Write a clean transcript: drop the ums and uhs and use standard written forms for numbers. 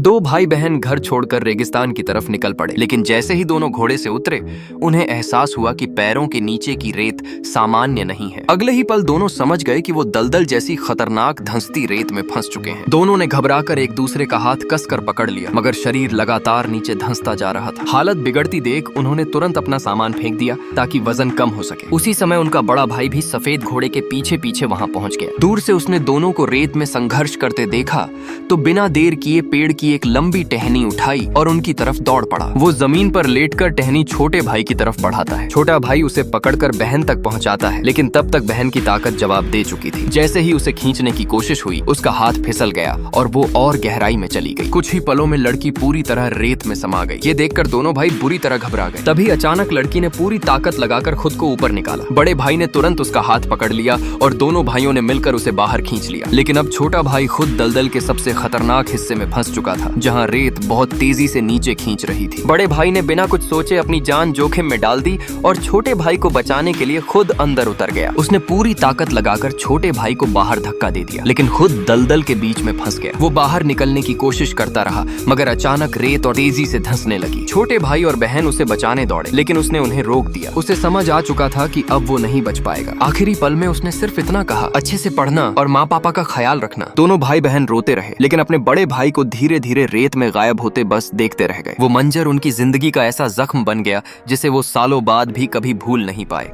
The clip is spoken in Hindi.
दो भाई बहन घर छोड़कर रेगिस्तान की तरफ निकल पड़े, लेकिन जैसे ही दोनों घोड़े से उतरे उन्हें एहसास हुआ कि पैरों के नीचे की रेत सामान्य नहीं है। अगले ही पल दोनों समझ गए कि वो दलदल जैसी खतरनाक धंसती रेत में फंस चुके हैं। दोनों ने घबराकर एक दूसरे का हाथ कसकर पकड़ लिया, मगर शरीर लगातार नीचे धंसता जा रहा था। हालत बिगड़ती देख उन्होंने तुरंत अपना सामान फेंक दिया ताकि वजन कम हो सके। उसी समय उनका बड़ा भाई भी सफेद घोड़े के पीछे पीछे वहां पहुंच गया। दूर से उसने दोनों को रेत में संघर्ष करते देखा तो बिना देर किए पेड़ की एक लंबी टहनी उठाई और उनकी तरफ दौड़ पड़ा। वो जमीन पर लेटकर टहनी छोटे भाई की तरफ बढ़ाता है। छोटा भाई उसे पकड़कर बहन तक पहुंचाता है, लेकिन तब तक बहन की ताकत जवाब दे चुकी थी। जैसे ही उसे खींचने की कोशिश हुई उसका हाथ फिसल गया और वो और गहराई में चली गई। कुछ ही पलों में लड़की पूरी तरह रेत में समा गई। ये देखकर दोनों भाई बुरी तरह घबरा गए। तभी अचानक लड़की ने पूरी ताकत लगाकर खुद को ऊपर निकाला। बड़े भाई ने तुरंत उसका हाथ पकड़ लिया और दोनों भाइयों ने मिलकर उसे बाहर खींच लिया। लेकिन अब छोटा भाई खुद दलदल के सबसे खतरनाक हिस्से में फंस चुका था, जहां रेत बहुत तेजी से नीचे खींच रही थी। बड़े भाई ने बिना कुछ सोचे अपनी जान जोखिम में डाल दी और छोटे भाई को बचाने के लिए खुद अंदर उतर गया। उसने पूरी ताकत लगाकर छोटे भाई को बाहर धक्का दे दिया, लेकिन खुद दलदल के बीच में फंस गया। वो बाहर निकलने की कोशिश करता रहा, मगर अचानक रेत और तेजी से धंसने लगी। छोटे भाई और बहन उसे बचाने दौड़े, लेकिन उसने उन्हें रोक दिया। उसे समझ आ चुका था कि अब वो नहीं बच पाएगा। आखिरी पल में उसने सिर्फ इतना कहा, अच्छे से पढ़ना और माँ पापा का ख्याल रखना। दोनों भाई बहन रोते रहे, लेकिन अपने बड़े भाई को धीरे धीरे रेत में गायब होते बस देखते रह गए। वो मंजर उनकी जिंदगी का ऐसा जख्म बन गया जिसे वो सालों बाद भी कभी भूल नहीं पाए।